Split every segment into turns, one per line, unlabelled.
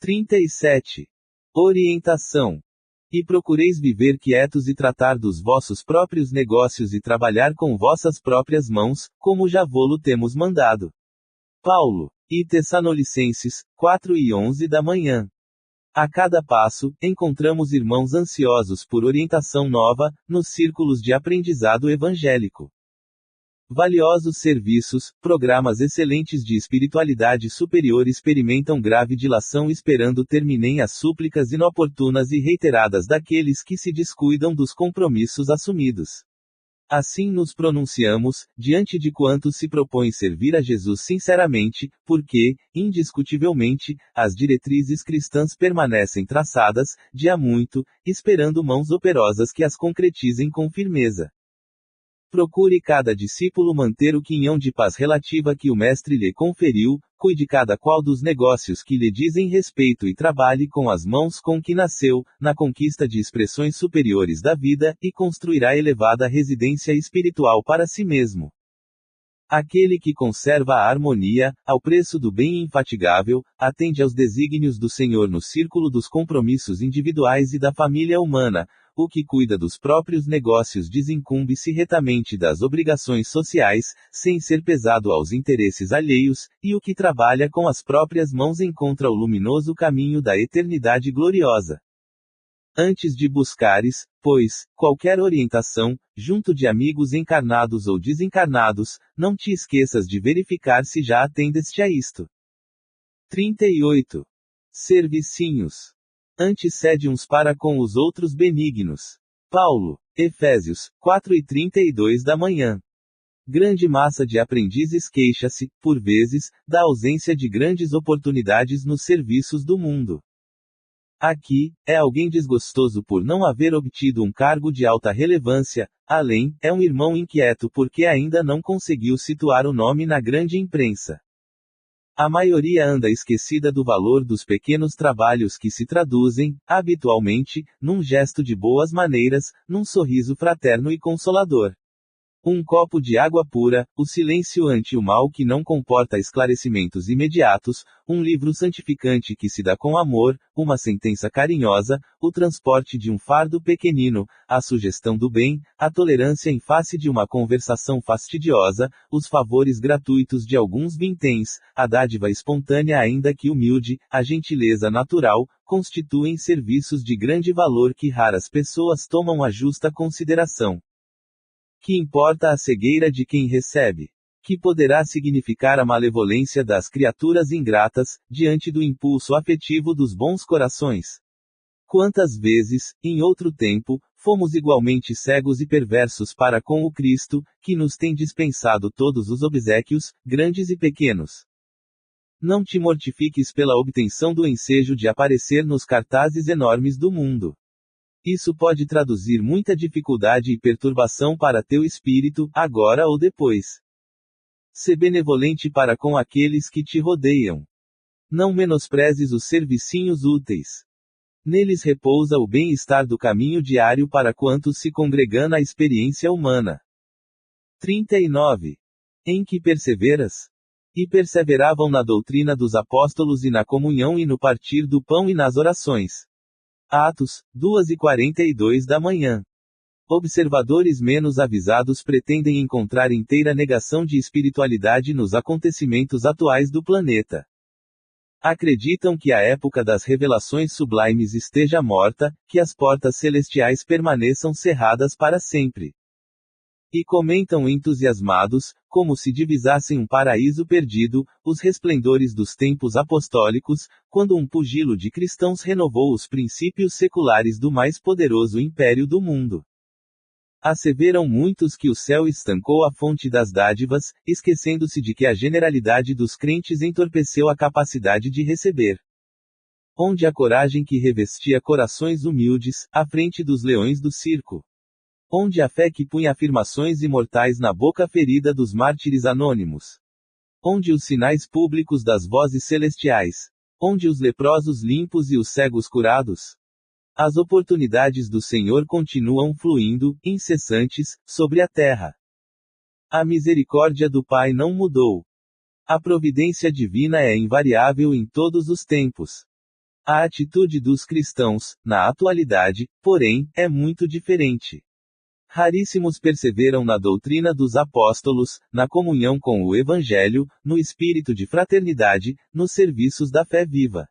37. Orientação. E procureis viver quietos e tratar dos vossos próprios negócios e trabalhar com vossas próprias mãos, como já vô-lo temos mandado. Paulo. E Tessalonicenses, 4:11 da manhã. A cada passo, encontramos irmãos ansiosos por orientação nova, nos círculos de aprendizado evangélico. Valiosos serviços, programas excelentes de espiritualidade superior experimentam grave dilação esperando terminem as súplicas inoportunas e reiteradas daqueles que se descuidam dos compromissos assumidos. Assim nos pronunciamos, diante de quantos se propõem servir a Jesus sinceramente, porque, indiscutivelmente, as diretrizes cristãs permanecem traçadas, de há muito, esperando mãos operosas que as concretizem com firmeza. Procure cada discípulo manter o quinhão de paz relativa que o Mestre lhe conferiu, cuide cada qual dos negócios que lhe dizem respeito e trabalhe com as mãos com que nasceu, na conquista de expressões superiores da vida, e construirá elevada residência espiritual para si mesmo. Aquele que conserva a harmonia, ao preço do bem infatigável, atende aos desígnios do Senhor no círculo dos compromissos individuais e da família humana. O que cuida dos próprios negócios desincumbe-se retamente das obrigações sociais, sem ser pesado aos interesses alheios, e o que trabalha com as próprias mãos encontra o luminoso caminho da eternidade gloriosa. Antes de buscares, pois, qualquer orientação, junto de amigos encarnados ou desencarnados, não te esqueças de verificar se já atendeste a isto. 38. Servicinhos. Antes cede uns para com os outros benignos. Paulo. Efésios, 4:32 da manhã. Grande massa de aprendizes queixa-se, por vezes, da ausência de grandes oportunidades nos serviços do mundo. Aqui, é alguém desgostoso por não haver obtido um cargo de alta relevância, além, é um irmão inquieto porque ainda não conseguiu situar o nome na grande imprensa. A maioria anda esquecida do valor dos pequenos trabalhos que se traduzem, habitualmente, num gesto de boas maneiras, num sorriso fraterno e consolador. Um copo de água pura, o silêncio ante o mal que não comporta esclarecimentos imediatos, um livro santificante que se dá com amor, uma sentença carinhosa, o transporte de um fardo pequenino, a sugestão do bem, a tolerância em face de uma conversação fastidiosa, os favores gratuitos de alguns vinténs, a dádiva espontânea ainda que humilde, a gentileza natural, constituem serviços de grande valor que raras pessoas tomam a justa consideração. Que importa a cegueira de quem recebe? Que poderá significar a malevolência das criaturas ingratas, diante do impulso afetivo dos bons corações? Quantas vezes, em outro tempo, fomos igualmente cegos e perversos para com o Cristo, que nos tem dispensado todos os obséquios, grandes e pequenos. Não te mortifiques pela obtenção do ensejo de aparecer nos cartazes enormes do mundo. Isso pode traduzir muita dificuldade e perturbação para teu espírito, agora ou depois. Sê benevolente para com aqueles que te rodeiam. Não menosprezes os servicinhos úteis. Neles repousa o bem-estar do caminho diário para quantos se congregam na experiência humana. 39. Em que perseveras? E perseveravam na doutrina dos apóstolos e na comunhão e no partir do pão e nas orações. Atos, 2:42 da manhã. Observadores menos avisados pretendem encontrar inteira negação de espiritualidade nos acontecimentos atuais do planeta. Acreditam que a época das revelações sublimes esteja morta, que as portas celestiais permaneçam cerradas para sempre. E comentam entusiasmados, como se divisassem um paraíso perdido, os resplendores dos tempos apostólicos, quando um pugilo de cristãos renovou os princípios seculares do mais poderoso império do mundo. Asseveram muitos que o céu estancou a fonte das dádivas, esquecendo-se de que a generalidade dos crentes entorpeceu a capacidade de receber. Onde a coragem que revestia corações humildes, à frente dos leões do circo? Onde a fé que punha afirmações imortais na boca ferida dos mártires anônimos? Onde os sinais públicos das vozes celestiais? Onde os leprosos limpos e os cegos curados? As oportunidades do Senhor continuam fluindo, incessantes, sobre a terra. A misericórdia do Pai não mudou. A providência divina é invariável em todos os tempos. A atitude dos cristãos, na atualidade, porém, é muito diferente. Raríssimos perseveram na doutrina dos apóstolos, na comunhão com o Evangelho, no espírito de fraternidade, nos serviços da fé viva.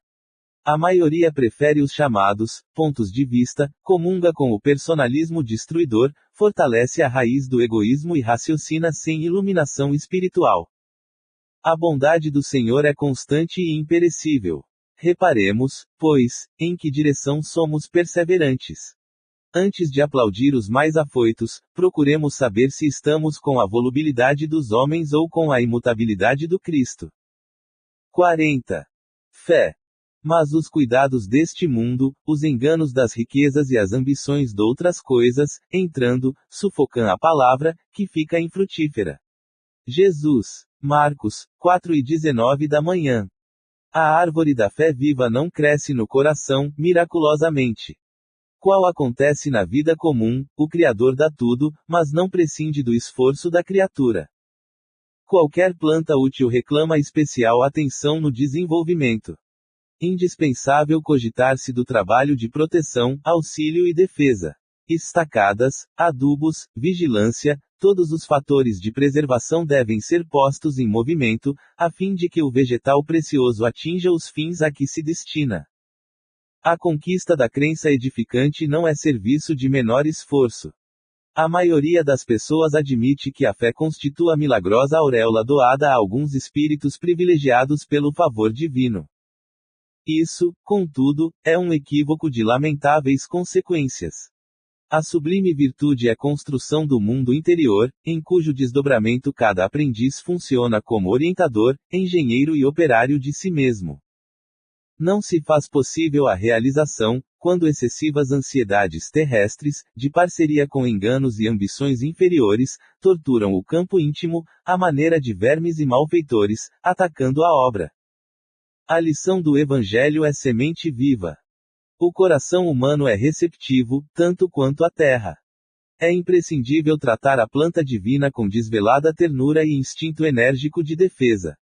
A maioria prefere os chamados pontos de vista, comunga com o personalismo destruidor, fortalece a raiz do egoísmo e raciocina sem iluminação espiritual. A bondade do Senhor é constante e imperecível. Reparemos, pois, em que direção somos perseverantes. Antes de aplaudir os mais afoitos, procuremos saber se estamos com a volubilidade dos homens ou com a imutabilidade do Cristo. 40. Fé. Mas os cuidados deste mundo, os enganos das riquezas e as ambições doutras coisas, entrando, sufocam a palavra, que fica infrutífera. Jesus. Marcos, 4:19 da manhã. A árvore da fé viva não cresce no coração, miraculosamente. Qual acontece na vida comum, o Criador dá tudo, mas não prescinde do esforço da criatura. Qualquer planta útil reclama especial atenção no desenvolvimento. Indispensável cogitar-se do trabalho de proteção, auxílio e defesa. Estacadas, adubos, vigilância, todos os fatores de preservação devem ser postos em movimento, a fim de que o vegetal precioso atinja os fins a que se destina. A conquista da crença edificante não é serviço de menor esforço. A maioria das pessoas admite que a fé constitua a milagrosa auréola doada a alguns espíritos privilegiados pelo favor divino. Isso, contudo, é um equívoco de lamentáveis consequências. A sublime virtude é construção do mundo interior, em cujo desdobramento cada aprendiz funciona como orientador, engenheiro e operário de si mesmo. Não se faz possível a realização, quando excessivas ansiedades terrestres, de parceria com enganos e ambições inferiores, torturam o campo íntimo, à maneira de vermes e malfeitores, atacando a obra. A lição do Evangelho é semente viva. O coração humano é receptivo, tanto quanto a terra. É imprescindível tratar a planta divina com desvelada ternura e instinto enérgico de defesa.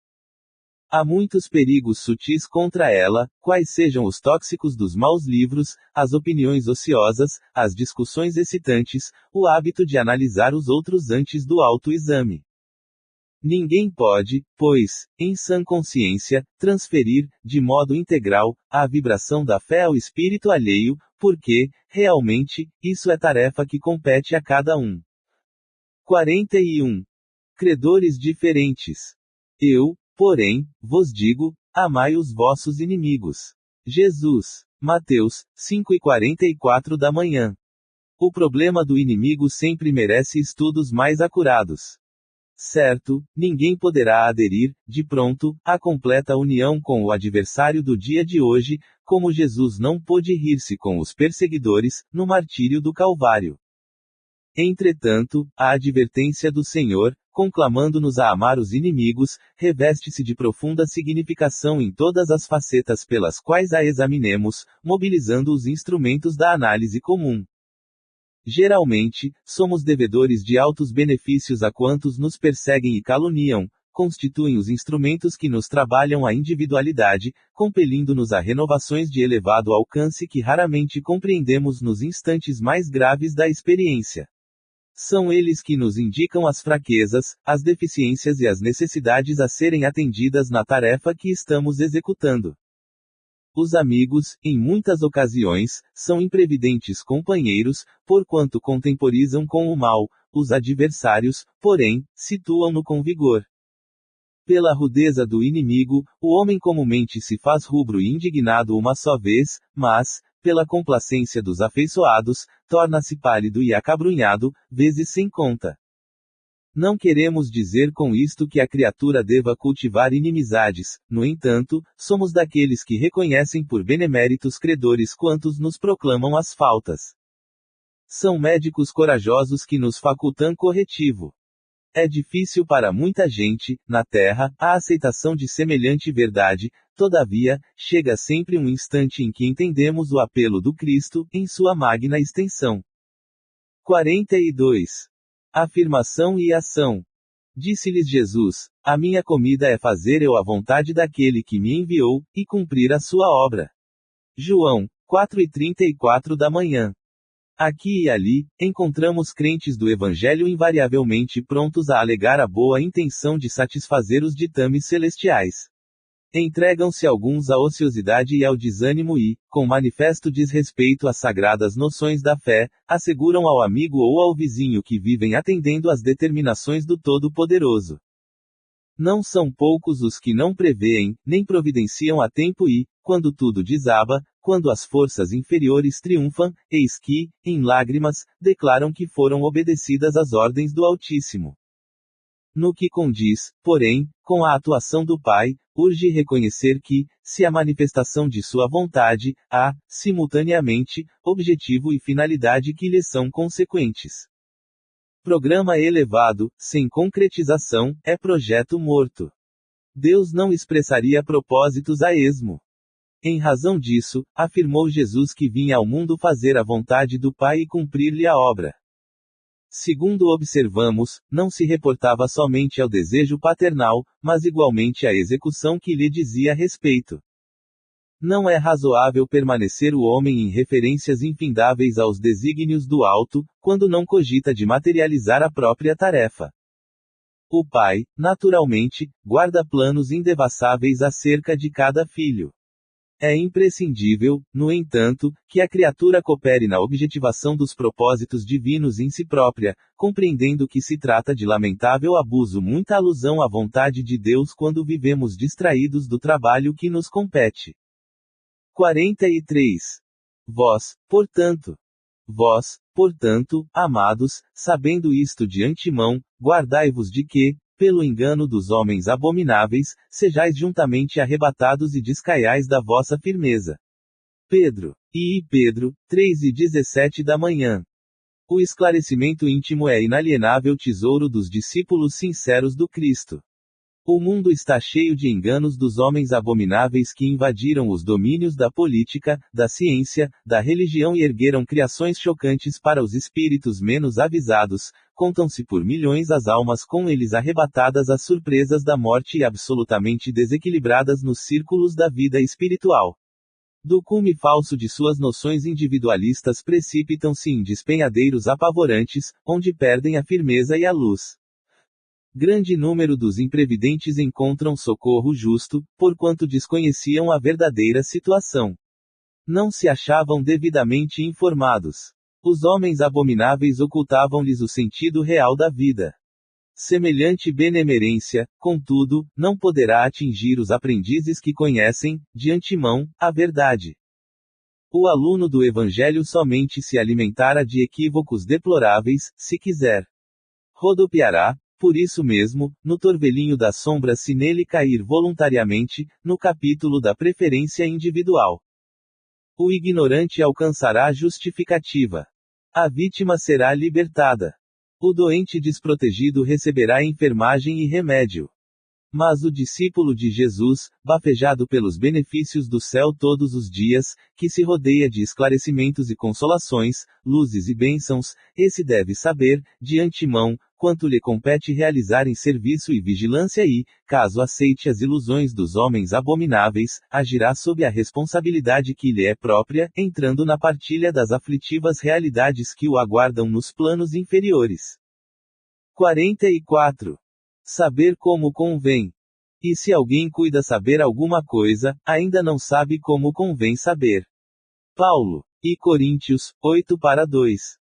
Há muitos perigos sutis contra ela, quais sejam os tóxicos dos maus livros, as opiniões ociosas, as discussões excitantes, o hábito de analisar os outros antes do autoexame. Ninguém pode, pois, em sã consciência, transferir, de modo integral, a vibração da fé ao espírito alheio, porque, realmente, isso é tarefa que compete a cada um. 41. Credores diferentes. Eu, porém, vos digo, amai os vossos inimigos. Jesus. Mateus, 5:44 da manhã. O problema do inimigo sempre merece estudos mais acurados. Certo, ninguém poderá aderir, de pronto, à completa união com o adversário do dia de hoje, como Jesus não pôde rir-se com os perseguidores, no martírio do Calvário. Entretanto, a advertência do Senhor, conclamando-nos a amar os inimigos, reveste-se de profunda significação em todas as facetas pelas quais a examinemos, mobilizando os instrumentos da análise comum. Geralmente, somos devedores de altos benefícios a quantos nos perseguem e caluniam, constituem os instrumentos que nos trabalham a individualidade, compelindo-nos a renovações de elevado alcance que raramente compreendemos nos instantes mais graves da experiência. São eles que nos indicam as fraquezas, as deficiências e as necessidades a serem atendidas na tarefa que estamos executando. Os amigos, em muitas ocasiões, são imprevidentes companheiros, porquanto contemporizam com o mal, os adversários, porém, situam-no com vigor. Pela rudeza do inimigo, o homem comumente se faz rubro e indignado uma só vez, mas, pela complacência dos afeiçoados, torna-se pálido e acabrunhado, vezes sem conta. Não queremos dizer com isto que a criatura deva cultivar inimizades, no entanto, somos daqueles que reconhecem por beneméritos credores quantos nos proclamam as faltas. São médicos corajosos que nos facultam corretivo. É difícil para muita gente, na Terra, a aceitação de semelhante verdade, todavia, chega sempre um instante em que entendemos o apelo do Cristo, em sua magna extensão. 42. Afirmação e ação. Disse-lhes Jesus: a minha comida é fazer eu a vontade daquele que me enviou, e cumprir a sua obra. João 4:34 da manhã. Aqui e ali, encontramos crentes do Evangelho invariavelmente prontos a alegar a boa intenção de satisfazer os ditames celestiais. Entregam-se alguns à ociosidade e ao desânimo e, com manifesto desrespeito às sagradas noções da fé, asseguram ao amigo ou ao vizinho que vivem atendendo às determinações do Todo-Poderoso. Não são poucos os que não preveem, nem providenciam a tempo e, quando tudo desaba, quando as forças inferiores triunfam, eis que, em lágrimas, declaram que foram obedecidas às ordens do Altíssimo. No que condiz, porém, com a atuação do Pai, urge reconhecer que, se a manifestação de sua vontade, há, simultaneamente, objetivo e finalidade que lhe são consequentes. Programa elevado, sem concretização, é projeto morto. Deus não expressaria propósitos a esmo. Em razão disso, afirmou Jesus que vinha ao mundo fazer a vontade do Pai e cumprir-lhe a obra. Segundo observamos, não se reportava somente ao desejo paternal, mas igualmente à execução que lhe dizia respeito. Não é razoável permanecer o homem em referências infindáveis aos desígnios do alto, quando não cogita de materializar a própria tarefa. O Pai, naturalmente, guarda planos indevassáveis acerca de cada filho. É imprescindível, no entanto, que a criatura coopere na objetivação dos propósitos divinos em si própria, compreendendo que se trata de lamentável abuso muita alusão à vontade de Deus quando vivemos distraídos do trabalho que nos compete. 43. Vós, portanto, amados, sabendo isto de antemão, guardai-vos de que, pelo engano dos homens abomináveis, sejais juntamente arrebatados e descaiais da vossa firmeza. Pedro 3:17 da manhã. O esclarecimento íntimo é inalienável tesouro dos discípulos sinceros do Cristo. O mundo está cheio de enganos dos homens abomináveis que invadiram os domínios da política, da ciência, da religião e ergueram criações chocantes para os espíritos menos avisados. Contam-se por milhões as almas com eles arrebatadas às surpresas da morte e absolutamente desequilibradas nos círculos da vida espiritual. Do cume falso de suas noções individualistas precipitam-se em despenhadeiros apavorantes, onde perdem a firmeza e a luz. Grande número dos imprevidentes encontram socorro justo, porquanto desconheciam a verdadeira situação. Não se achavam devidamente informados. Os homens abomináveis ocultavam-lhes o sentido real da vida. Semelhante benemerência, contudo, não poderá atingir os aprendizes que conhecem, de antemão, a verdade. O aluno do Evangelho somente se alimentará de equívocos deploráveis, se quiser. Rodopiará, por isso mesmo, no torvelinho da sombra se nele cair voluntariamente, no capítulo da preferência individual. O ignorante alcançará a justificativa. A vítima será libertada. O doente desprotegido receberá enfermagem e remédio. Mas o discípulo de Jesus, bafejado pelos benefícios do céu todos os dias, que se rodeia de esclarecimentos e consolações, luzes e bênçãos, esse deve saber, de antemão, quanto lhe compete realizar em serviço e vigilância e, caso aceite as ilusões dos homens abomináveis, agirá sob a responsabilidade que lhe é própria, entrando na partilha das aflitivas realidades que o aguardam nos planos inferiores. 44. Saber como convém. E se alguém cuida saber alguma coisa, ainda não sabe como convém saber. Paulo. E Coríntios, 8:2.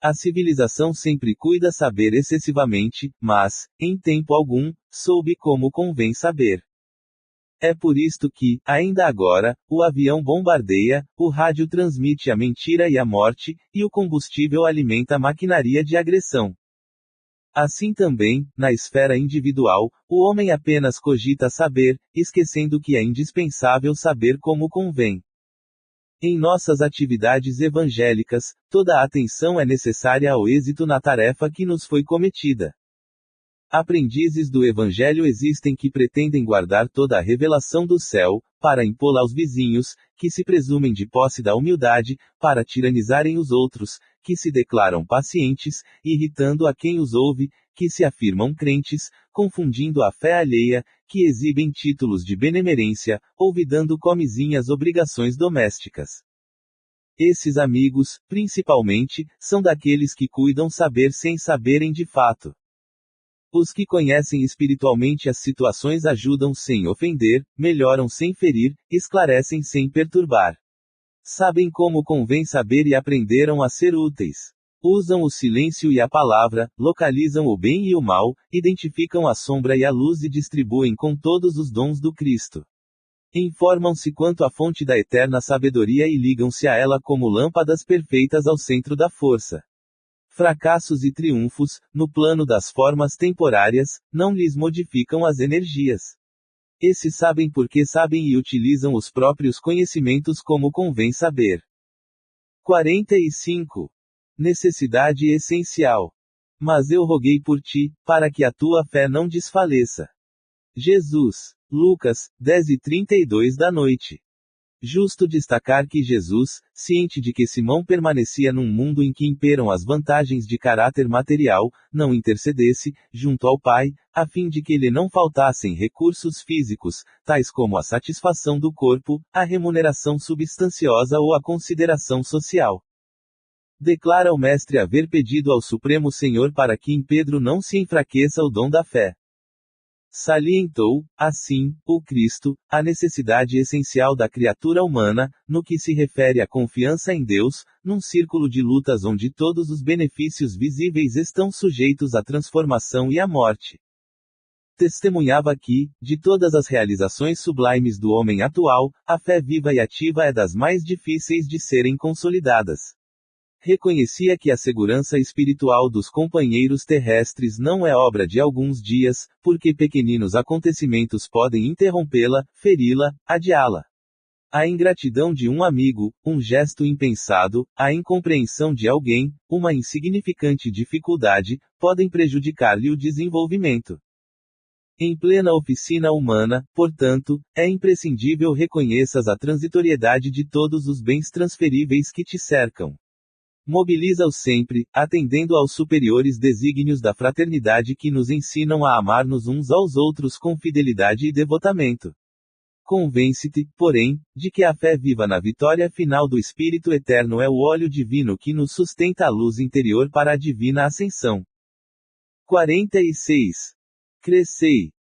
A civilização sempre cuida saber excessivamente, mas, em tempo algum, soube como convém saber. É por isto que, ainda agora, o avião bombardeia, o rádio transmite a mentira e a morte, e o combustível alimenta a maquinaria de agressão. Assim também, na esfera individual, o homem apenas cogita saber, esquecendo que é indispensável saber como convém. Em nossas atividades evangélicas, toda a atenção é necessária ao êxito na tarefa que nos foi cometida. Aprendizes do Evangelho existem que pretendem guardar toda a revelação do céu, para impô-la aos vizinhos, que se presumem de posse da humildade, para tiranizarem os outros, que se declaram pacientes, irritando a quem os ouve, que se afirmam crentes, confundindo a fé alheia, que exibem títulos de benemerência, olvidando comezinhas obrigações domésticas. Esses amigos, principalmente, são daqueles que cuidam saber sem saberem de fato. Os que conhecem espiritualmente as situações ajudam sem ofender, melhoram sem ferir, esclarecem sem perturbar. Sabem como convém saber e aprenderam a ser úteis. Usam o silêncio e a palavra, localizam o bem e o mal, identificam a sombra e a luz e distribuem com todos os dons do Cristo. Informam-se quanto à fonte da eterna sabedoria e ligam-se a ela como lâmpadas perfeitas ao centro da força. Fracassos e triunfos, no plano das formas temporárias, não lhes modificam as energias. Esses sabem porque sabem e utilizam os próprios conhecimentos como convém saber. 45. Necessidade essencial. Mas eu roguei por ti, para que a tua fé não desfaleça. Jesus. Lucas, 10:32 da noite. Justo destacar que Jesus, ciente de que Simão permanecia num mundo em que imperam as vantagens de caráter material, não intercedesse, junto ao Pai, a fim de que lhe não faltassem recursos físicos, tais como a satisfação do corpo, a remuneração substanciosa ou a consideração social. Declara o Mestre haver pedido ao Supremo Senhor para que em Pedro não se enfraqueça o dom da fé. Salientou, assim, o Cristo, a necessidade essencial da criatura humana, no que se refere à confiança em Deus, num círculo de lutas onde todos os benefícios visíveis estão sujeitos à transformação e à morte. Testemunhava que, de todas as realizações sublimes do homem atual, a fé viva e ativa é das mais difíceis de serem consolidadas. Reconhecia que a segurança espiritual dos companheiros terrestres não é obra de alguns dias, porque pequeninos acontecimentos podem interrompê-la, feri-la, adiá-la. A ingratidão de um amigo, um gesto impensado, a incompreensão de alguém, uma insignificante dificuldade, podem prejudicar-lhe o desenvolvimento. Em plena oficina humana, portanto, é imprescindível reconheças a transitoriedade de todos os bens transferíveis que te cercam. Mobiliza-os sempre, atendendo aos superiores desígnios da fraternidade que nos ensinam a amar-nos uns aos outros com fidelidade e devotamento. Convence-te, porém, de que a fé viva na vitória final do Espírito Eterno é o óleo divino que nos sustenta a luz interior para a divina ascensão. 46. Crescei.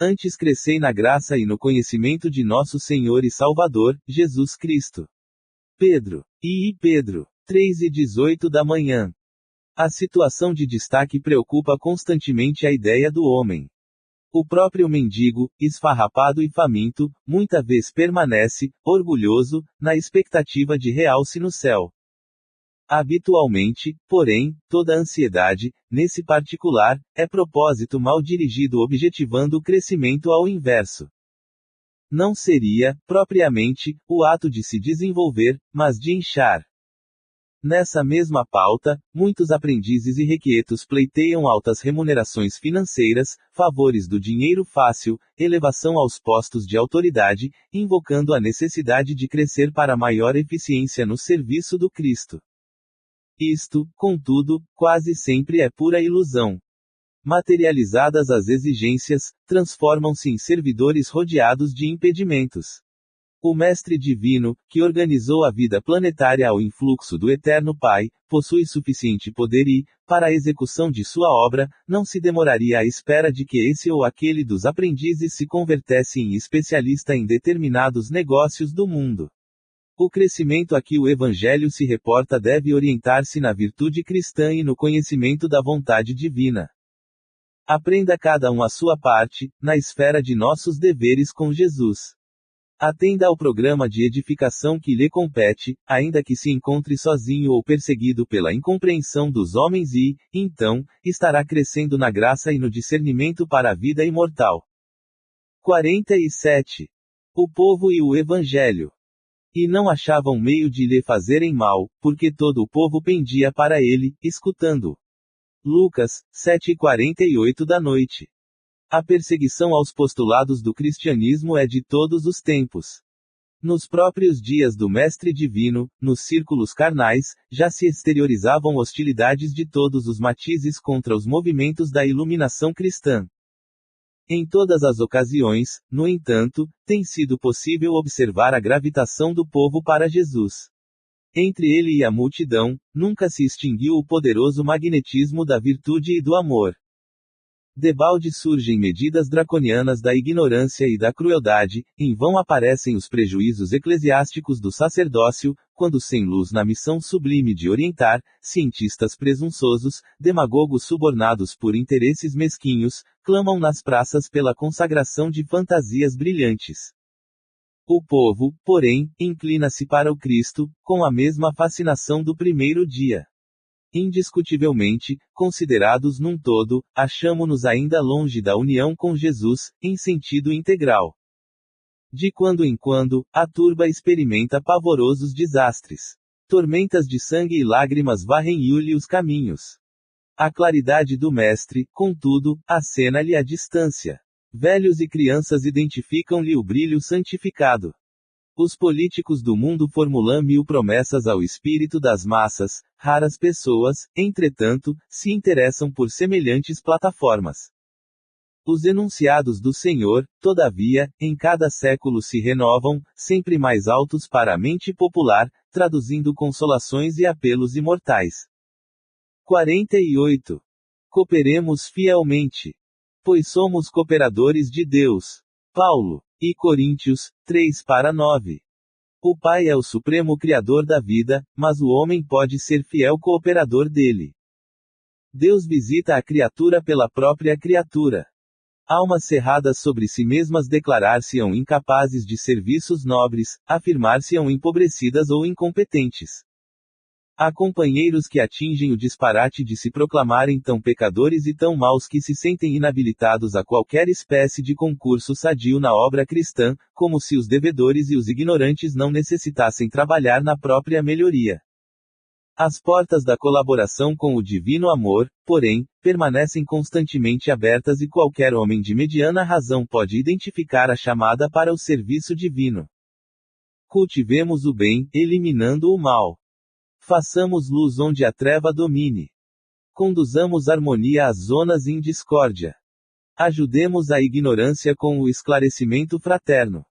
Antes crescei na graça e no conhecimento de nosso Senhor e Salvador, Jesus Cristo. Pedro. Pedro. 3:18 da manhã. A situação de destaque preocupa constantemente a ideia do homem. O próprio mendigo, esfarrapado e faminto, muita vez permanece, orgulhoso, na expectativa de realce no céu. Habitualmente, porém, toda ansiedade, nesse particular, é propósito mal dirigido objetivando o crescimento ao inverso. Não seria, propriamente, o ato de se desenvolver, mas de inchar. Nessa mesma pauta, muitos aprendizes irrequietos pleiteiam altas remunerações financeiras, favores do dinheiro fácil, elevação aos postos de autoridade, invocando a necessidade de crescer para maior eficiência no serviço do Cristo. Isto, contudo, quase sempre é pura ilusão. Materializadas as exigências, transformam-se em servidores rodeados de impedimentos. O Mestre Divino, que organizou a vida planetária ao influxo do Eterno Pai, possui suficiente poder e, para a execução de sua obra, não se demoraria à espera de que esse ou aquele dos aprendizes se convertesse em especialista em determinados negócios do mundo. O crescimento a que o Evangelho se reporta deve orientar-se na virtude cristã e no conhecimento da vontade divina. Aprenda cada um a sua parte, na esfera de nossos deveres com Jesus. Atenda ao programa de edificação que lhe compete, ainda que se encontre sozinho ou perseguido pela incompreensão dos homens e, então, estará crescendo na graça e no discernimento para a vida imortal. 47. O povo e o Evangelho. E não achavam meio de lhe fazerem mal, porque todo o povo pendia para ele, escutando. Lucas, 7:48 da noite. A perseguição aos postulados do cristianismo é de todos os tempos. Nos próprios dias do Mestre Divino, nos círculos carnais, já se exteriorizavam hostilidades de todos os matizes contra os movimentos da iluminação cristã. Em todas as ocasiões, no entanto, tem sido possível observar a gravitação do povo para Jesus. Entre ele e a multidão, nunca se extinguiu o poderoso magnetismo da virtude e do amor. Debalde surgem medidas draconianas da ignorância e da crueldade, em vão aparecem os prejuízos eclesiásticos do sacerdócio, quando sem luz na missão sublime de orientar, cientistas presunçosos, demagogos subornados por interesses mesquinhos, clamam nas praças pela consagração de fantasias brilhantes. O povo, porém, inclina-se para o Cristo, com a mesma fascinação do primeiro dia. Indiscutivelmente, considerados num todo, achamo-nos ainda longe da união com Jesus, em sentido integral. De quando em quando, a turba experimenta pavorosos desastres. Tormentas de sangue e lágrimas varrem-lhe os caminhos. A claridade do Mestre, contudo, acena-lhe a distância. Velhos e crianças identificam-lhe o brilho santificado. Os políticos do mundo formulam mil promessas ao espírito das massas, raras pessoas, entretanto, se interessam por semelhantes plataformas. Os enunciados do Senhor, todavia, em cada século se renovam, sempre mais altos para a mente popular, traduzindo consolações e apelos imortais. 48. Cooperemos fielmente. Pois somos cooperadores de Deus. Paulo. E Coríntios, 3:9. O Pai é o supremo Criador da vida, mas o homem pode ser fiel cooperador dele. Deus visita a criatura pela própria criatura. Almas cerradas sobre si mesmas declarar-se-ão incapazes de serviços nobres, afirmar-se-ão empobrecidas ou incompetentes. Há companheiros que atingem o disparate de se proclamarem tão pecadores e tão maus que se sentem inabilitados a qualquer espécie de concurso sadio na obra cristã, como se os devedores e os ignorantes não necessitassem trabalhar na própria melhoria. As portas da colaboração com o divino amor, porém, permanecem constantemente abertas e qualquer homem de mediana razão pode identificar a chamada para o serviço divino. Cultivemos o bem, eliminando o mal. Façamos luz onde a treva domine. Conduzamos harmonia às zonas em discórdia. Ajudemos a ignorância com o esclarecimento fraterno.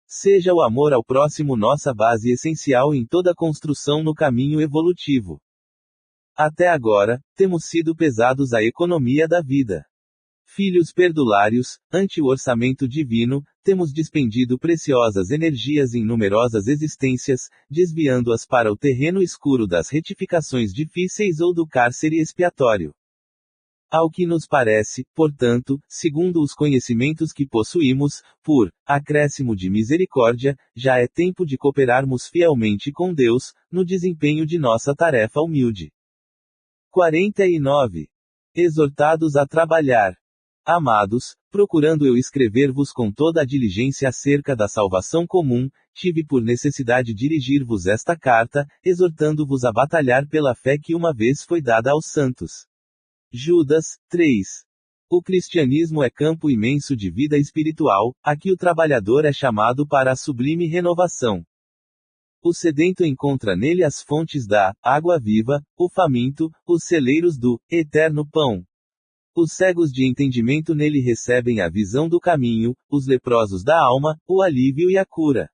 Seja o amor ao próximo nossa base essencial em toda construção no caminho evolutivo. Até agora, temos sido pesados à economia da vida. Filhos perdulários, ante o orçamento divino, temos despendido preciosas energias em numerosas existências, desviando-as para o terreno escuro das retificações difíceis ou do cárcere expiatório. Ao que nos parece, portanto, segundo os conhecimentos que possuímos, por acréscimo de misericórdia, já é tempo de cooperarmos fielmente com Deus, no desempenho de nossa tarefa humilde. 49. Exortados a trabalhar. Amados, procurando eu escrever-vos com toda a diligência acerca da salvação comum, tive por necessidade dirigir-vos esta carta, exortando-vos a batalhar pela fé que uma vez foi dada aos santos. Judas, 3. O cristianismo é campo imenso de vida espiritual, a que o trabalhador é chamado para a sublime renovação. O sedento encontra nele as fontes da água viva, o faminto, os celeiros do eterno pão. Os cegos de entendimento nele recebem a visão do caminho, os leprosos da alma, o alívio e a cura.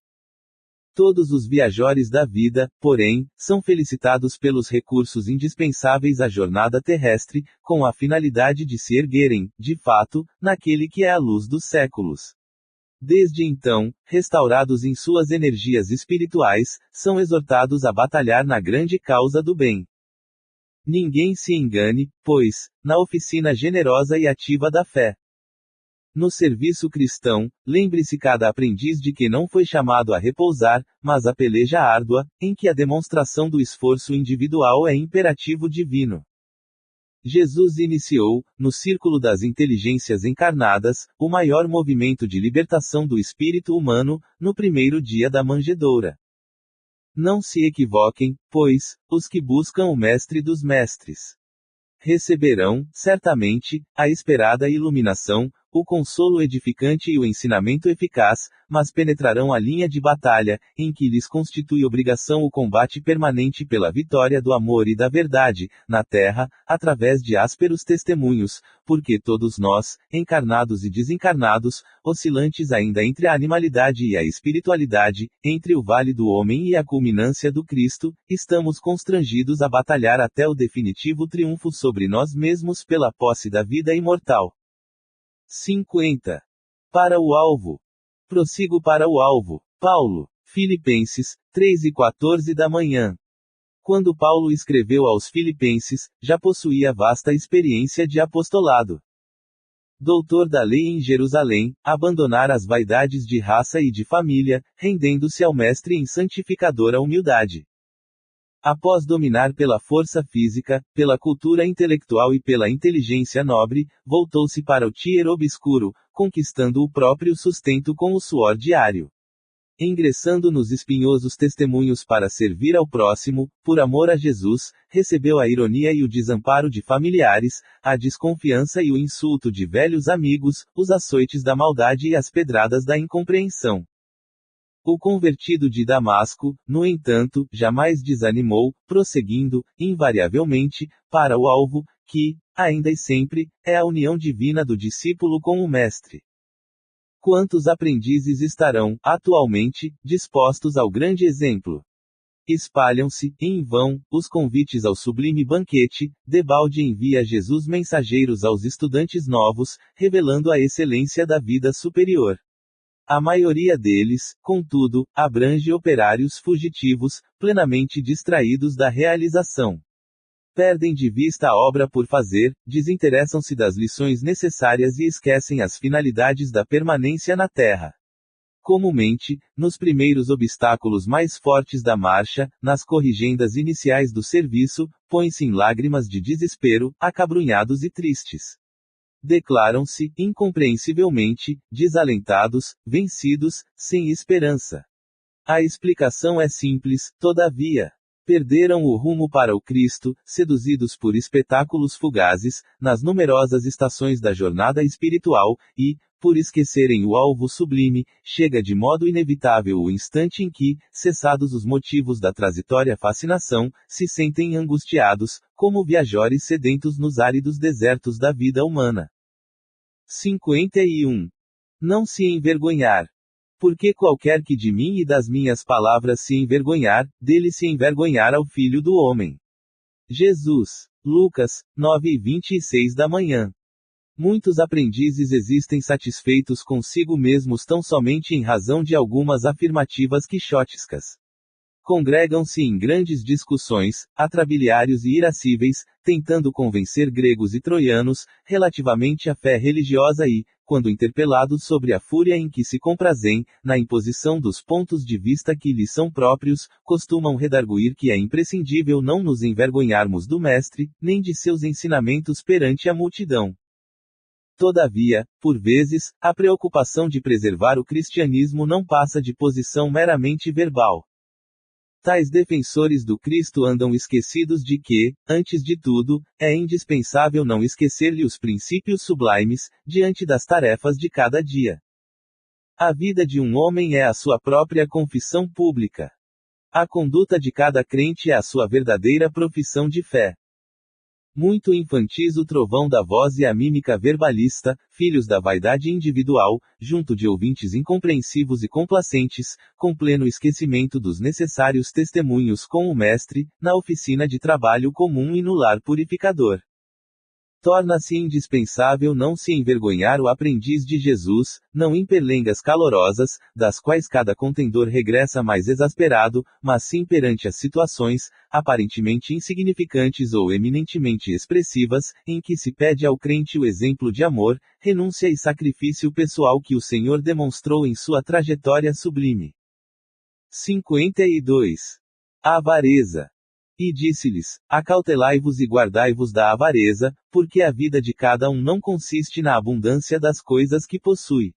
Todos os viajores da vida, porém, são felicitados pelos recursos indispensáveis à jornada terrestre, com a finalidade de se erguerem, de fato, naquele que é a luz dos séculos. Desde então, restaurados em suas energias espirituais, são exortados a batalhar na grande causa do bem. Ninguém se engane, pois, na oficina generosa e ativa da fé. No serviço cristão, lembre-se cada aprendiz de que não foi chamado a repousar, mas a peleja árdua, em que a demonstração do esforço individual é imperativo divino. Jesus iniciou, no círculo das inteligências encarnadas, o maior movimento de libertação do espírito humano, no primeiro dia da manjedoura. Não se equivoquem, pois, os que buscam o Mestre dos Mestres. Receberão, certamente, a esperada iluminação, o consolo edificante e o ensinamento eficaz, mas penetrarão a linha de batalha, em que lhes constitui obrigação o combate permanente pela vitória do amor e da verdade, na terra, através de ásperos testemunhos, porque todos nós, encarnados e desencarnados, oscilantes ainda entre a animalidade e a espiritualidade, entre o vale do homem e a culminância do Cristo, estamos constrangidos a batalhar até o definitivo triunfo sobre nós mesmos pela posse da vida imortal. 50. Para o alvo. Prossigo para o alvo. Paulo. Filipenses, 3:14 da manhã. Quando Paulo escreveu aos Filipenses, já possuía vasta experiência de apostolado. Doutor da lei em Jerusalém, abandonara as vaidades de raça e de família, rendendo-se ao Mestre em santificadora humildade. Após dominar pela força física, pela cultura intelectual e pela inteligência nobre, voltou-se para o tier obscuro, conquistando o próprio sustento com o suor diário. Ingressando nos espinhosos testemunhos para servir ao próximo, por amor a Jesus, recebeu a ironia e o desamparo de familiares, a desconfiança e o insulto de velhos amigos, os açoites da maldade e as pedradas da incompreensão. O convertido de Damasco, no entanto, jamais desanimou, prosseguindo, invariavelmente, para o alvo, que, ainda e sempre, é a união divina do discípulo com o Mestre. Quantos aprendizes estarão, atualmente, dispostos ao grande exemplo? Espalham-se, em vão, os convites ao sublime banquete, debalde envia Jesus mensageiros aos estudantes novos, revelando a excelência da vida superior. A maioria deles, contudo, abrange operários fugitivos, plenamente distraídos da realização. Perdem de vista a obra por fazer, desinteressam-se das lições necessárias e esquecem as finalidades da permanência na Terra. Comumente, nos primeiros obstáculos mais fortes da marcha, nas corrigendas iniciais do serviço, põem-se em lágrimas de desespero, acabrunhados e tristes. Declaram-se, incompreensivelmente, desalentados, vencidos, sem esperança. A explicação é simples, todavia. Perderam o rumo para o Cristo, seduzidos por espetáculos fugazes, nas numerosas estações da jornada espiritual, e, por esquecerem o alvo sublime, chega de modo inevitável o instante em que, cessados os motivos da transitória fascinação, se sentem angustiados, como viajores sedentos nos áridos desertos da vida humana. 51. Não se envergonhar. Porque qualquer que de mim e das minhas palavras se envergonhar, dele se envergonhar ao Filho do Homem. Jesus. Lucas, 9:26 da manhã. Muitos aprendizes existem satisfeitos consigo mesmos tão somente em razão de algumas afirmativas quixotescas. Congregam-se em grandes discussões, atrabiliários e irascíveis, tentando convencer gregos e troianos, relativamente à fé religiosa e, quando interpelados sobre a fúria em que se comprazem, na imposição dos pontos de vista que lhes são próprios, costumam redarguir que é imprescindível não nos envergonharmos do Mestre, nem de seus ensinamentos perante a multidão. Todavia, por vezes, a preocupação de preservar o cristianismo não passa de posição meramente verbal. Tais defensores do Cristo andam esquecidos de que, antes de tudo, é indispensável não esquecer-lhe os princípios sublimes, diante das tarefas de cada dia. A vida de um homem é a sua própria confissão pública. A conduta de cada crente é a sua verdadeira profissão de fé. Muito infantis o trovão da voz e a mímica verbalista, filhos da vaidade individual, junto de ouvintes incompreensivos e complacentes, com pleno esquecimento dos necessários testemunhos com o Mestre, na oficina de trabalho comum e no lar purificador. Torna-se indispensável não se envergonhar o aprendiz de Jesus, não em perlengas calorosas, das quais cada contendor regressa mais exasperado, mas sim perante as situações, aparentemente insignificantes ou eminentemente expressivas, em que se pede ao crente o exemplo de amor, renúncia e sacrifício pessoal que o Senhor demonstrou em sua trajetória sublime. 52. A avareza. E disse-lhes: acautelai-vos e guardai-vos da avareza, porque a vida de cada um não consiste na abundância das coisas que possui.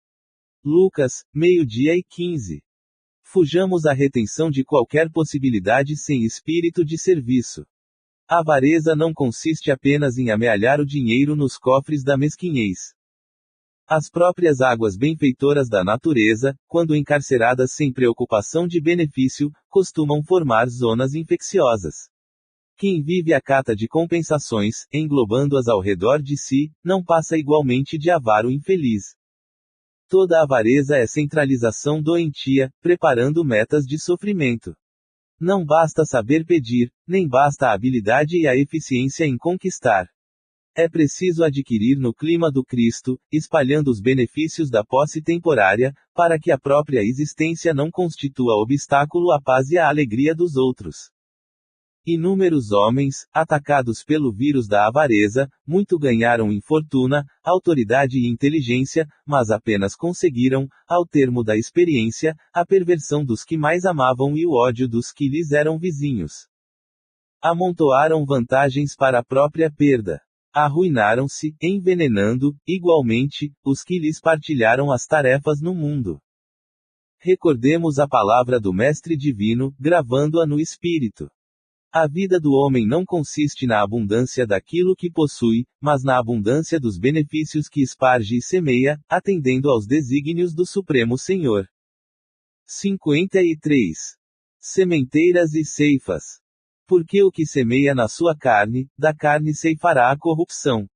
Lucas, 12:15. Fujamos à retenção de qualquer possibilidade sem espírito de serviço. A avareza não consiste apenas em amealhar o dinheiro nos cofres da mesquinhez. As próprias águas benfeitoras da natureza, quando encarceradas sem preocupação de benefício, costumam formar zonas infecciosas. Quem vive à cata de compensações, englobando-as ao redor de si, não passa igualmente de avaro infeliz. Toda avareza é centralização doentia, preparando metas de sofrimento. Não basta saber pedir, nem basta a habilidade e a eficiência em conquistar. É preciso adquirir no clima do Cristo, espalhando os benefícios da posse temporária, para que a própria existência não constitua obstáculo à paz e à alegria dos outros. Inúmeros homens, atacados pelo vírus da avareza, muito ganharam em fortuna, autoridade e inteligência, mas apenas conseguiram, ao termo da experiência, a perversão dos que mais amavam e o ódio dos que lhes eram vizinhos. Amontoaram vantagens para a própria perda. Arruinaram-se, envenenando, igualmente, os que lhes partilharam as tarefas no mundo. Recordemos a palavra do Mestre Divino, gravando-a no espírito. A vida do homem não consiste na abundância daquilo que possui, mas na abundância dos benefícios que esparge e semeia, atendendo aos desígnios do Supremo Senhor. 53. Sementeiras e ceifas. Porque o que semeia na sua carne, da carne ceifará a corrupção.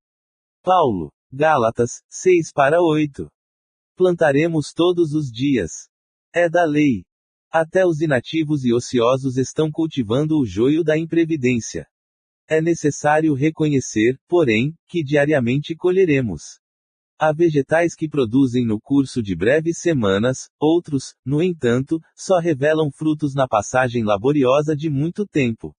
Paulo. Gálatas, 6-8. Plantaremos todos os dias. É da lei. Até os inativos e ociosos estão cultivando o joio da imprevidência. É necessário reconhecer, porém, que diariamente colheremos. Há vegetais que produzem no curso de breves semanas, outros, no entanto, só revelam frutos na passagem laboriosa de muito tempo.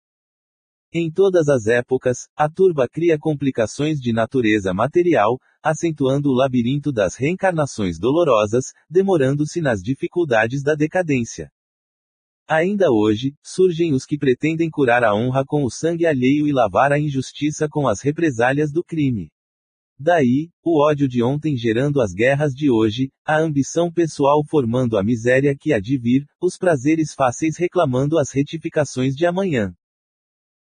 Em todas as épocas, a turba cria complicações de natureza material, acentuando o labirinto das reencarnações dolorosas, demorando-se nas dificuldades da decadência. Ainda hoje, surgem os que pretendem curar a honra com o sangue alheio e lavar a injustiça com as represálias do crime. Daí, o ódio de ontem gerando as guerras de hoje, a ambição pessoal formando a miséria que há de vir, os prazeres fáceis reclamando as retificações de amanhã.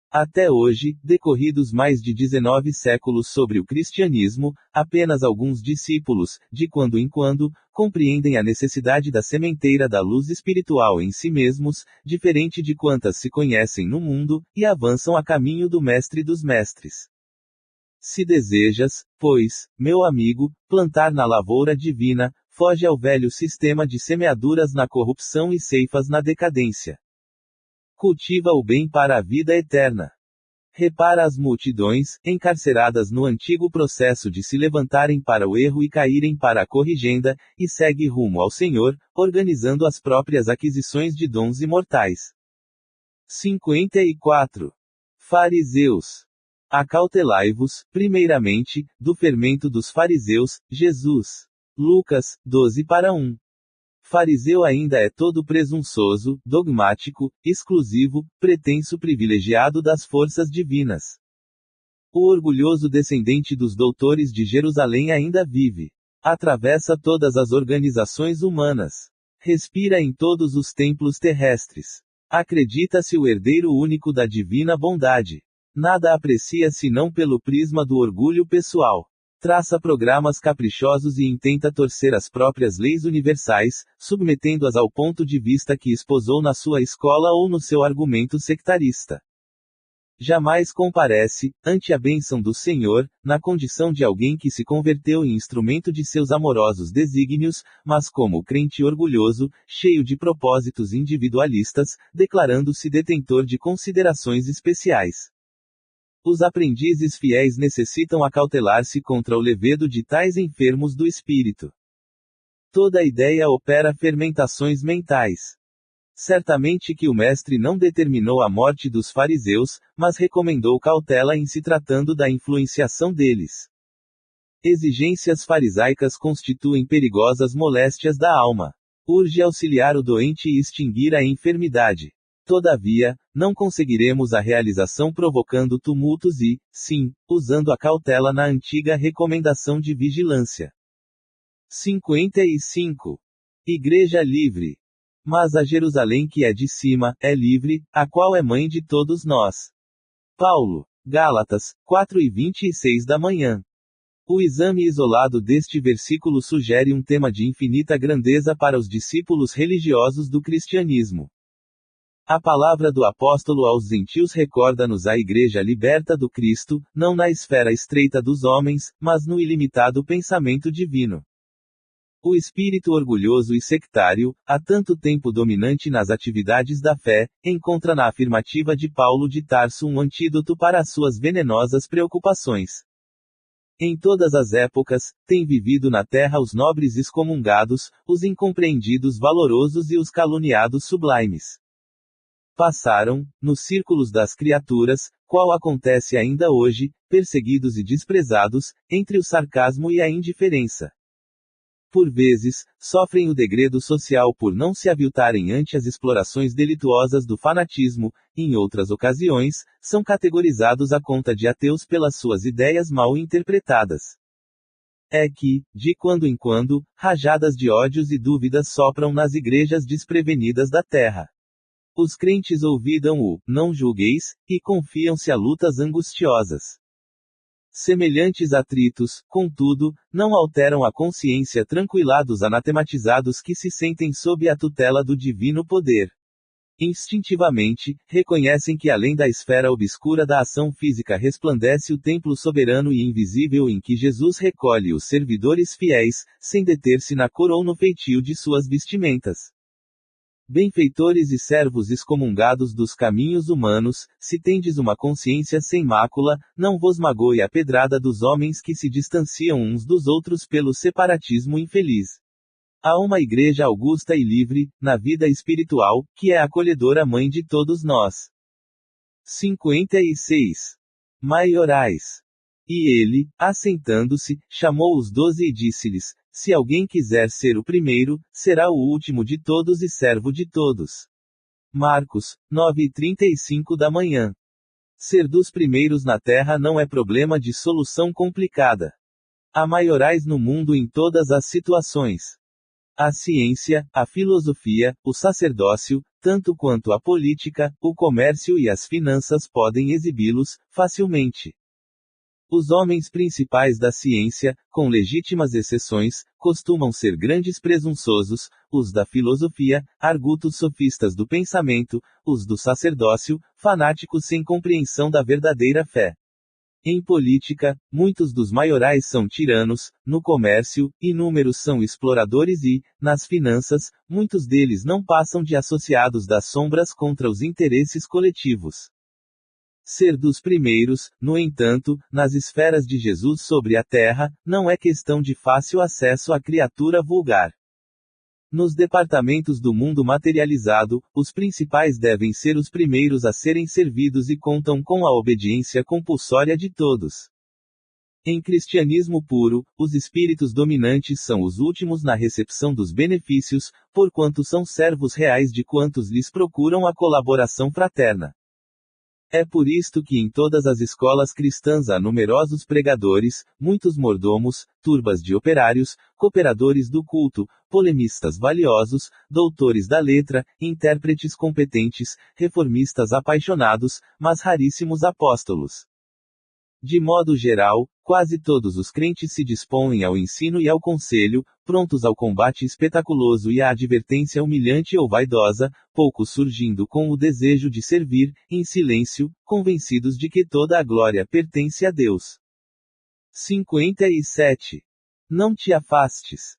Até hoje, decorridos mais de 19 séculos sobre o cristianismo, apenas alguns discípulos, de quando em quando, compreendem a necessidade da sementeira da luz espiritual em si mesmos, diferente de quantas se conhecem no mundo, e avançam a caminho do Mestre dos Mestres. Se desejas, pois, meu amigo, plantar na lavoura divina, foge ao velho sistema de semeaduras na corrupção e ceifas na decadência. Cultiva o bem para a vida eterna. Repara as multidões, encarceradas no antigo processo de se levantarem para o erro e caírem para a corrigenda, e segue rumo ao Senhor, organizando as próprias aquisições de dons imortais. 54. Fariseus. Acautelai-vos, primeiramente, do fermento dos fariseus, Jesus. Lucas, 12-1. Fariseu ainda é todo presunçoso, dogmático, exclusivo, pretenso privilegiado das forças divinas. O orgulhoso descendente dos doutores de Jerusalém ainda vive. Atravessa todas as organizações humanas. Respira em todos os templos terrestres. Acredita-se o herdeiro único da divina bondade. Nada aprecia senão pelo prisma do orgulho pessoal. Traça programas caprichosos e intenta torcer as próprias leis universais, submetendo-as ao ponto de vista que esposou na sua escola ou no seu argumento sectarista. Jamais comparece, ante a bênção do Senhor, na condição de alguém que se converteu em instrumento de seus amorosos desígnios, mas como crente orgulhoso, cheio de propósitos individualistas, declarando-se detentor de considerações especiais. Os aprendizes fiéis necessitam acautelar-se contra o levedo de tais enfermos do espírito. Toda ideia opera fermentações mentais. Certamente que o Mestre não determinou a morte dos fariseus, mas recomendou cautela em se tratando da influenciação deles. Exigências farisaicas constituem perigosas moléstias da alma. Urge auxiliar o doente e extinguir a enfermidade. Todavia, não conseguiremos a realização provocando tumultos e, sim, usando a cautela na antiga recomendação de vigilância. 55. Igreja livre. Mas a Jerusalém que é de cima, é livre, a qual é mãe de todos nós. Paulo. Gálatas, 4:26 da manhã. O exame isolado deste versículo sugere um tema de infinita grandeza para os discípulos religiosos do cristianismo. A palavra do apóstolo aos gentios recorda-nos a igreja liberta do Cristo, não na esfera estreita dos homens, mas no ilimitado pensamento divino. O espírito orgulhoso e sectário, há tanto tempo dominante nas atividades da fé, encontra na afirmativa de Paulo de Tarso um antídoto para as suas venenosas preocupações. Em todas as épocas, tem vivido na terra os nobres excomungados, os incompreendidos valorosos e os caluniados sublimes. Passaram, nos círculos das criaturas, qual acontece ainda hoje, perseguidos e desprezados, entre o sarcasmo e a indiferença. Por vezes, sofrem o degredo social por não se aviltarem ante as explorações delituosas do fanatismo, em outras ocasiões, são categorizados à conta de ateus pelas suas ideias mal interpretadas. É que, de quando em quando, rajadas de ódios e dúvidas sopram nas igrejas desprevenidas da terra. Os crentes ouvidam o "não julgueis", e confiam-se a lutas angustiosas. Semelhantes atritos, contudo, não alteram a consciência tranquila dos anatematizados que se sentem sob a tutela do divino poder. Instintivamente, reconhecem que além da esfera obscura da ação física resplandece o templo soberano e invisível em que Jesus recolhe os servidores fiéis, sem deter-se na cor ou no feitio de suas vestimentas. Benfeitores e servos excomungados dos caminhos humanos, se tendes uma consciência sem mácula, não vos magoe a pedrada dos homens que se distanciam uns dos outros pelo separatismo infeliz. Há uma igreja augusta e livre, na vida espiritual, que é a acolhedora mãe de todos nós. 56. Maiorais. E ele, assentando-se, chamou os 12 e disse-lhes: se alguém quiser ser o primeiro, será o último de todos e servo de todos. Marcos, 9h35 da manhã. Ser dos primeiros na terra não é problema de solução complicada. Há maiorais no mundo em todas as situações. A ciência, a filosofia, o sacerdócio, tanto quanto a política, o comércio e as finanças podem exibi-los, facilmente. Os homens principais da ciência, com legítimas exceções, costumam ser grandes presunçosos, os da filosofia, argutos sofistas do pensamento, os do sacerdócio, fanáticos sem compreensão da verdadeira fé. Em política, muitos dos maiorais são tiranos, no comércio, inúmeros são exploradores e, nas finanças, muitos deles não passam de associados das sombras contra os interesses coletivos. Ser dos primeiros, no entanto, nas esferas de Jesus sobre a terra, não é questão de fácil acesso à criatura vulgar. Nos departamentos do mundo materializado, os principais devem ser os primeiros a serem servidos e contam com a obediência compulsória de todos. Em cristianismo puro, os espíritos dominantes são os últimos na recepção dos benefícios, porquanto são servos reais de quantos lhes procuram a colaboração fraterna. É por isto que em todas as escolas cristãs há numerosos pregadores, muitos mordomos, turbas de operários, cooperadores do culto, polemistas valiosos, doutores da letra, intérpretes competentes, reformistas apaixonados, mas raríssimos apóstolos. De modo geral, quase todos os crentes se dispõem ao ensino e ao conselho, prontos ao combate espetaculoso e à advertência humilhante ou vaidosa, poucos surgindo com o desejo de servir, em silêncio, convencidos de que toda a glória pertence a Deus. 57. Não te afastes.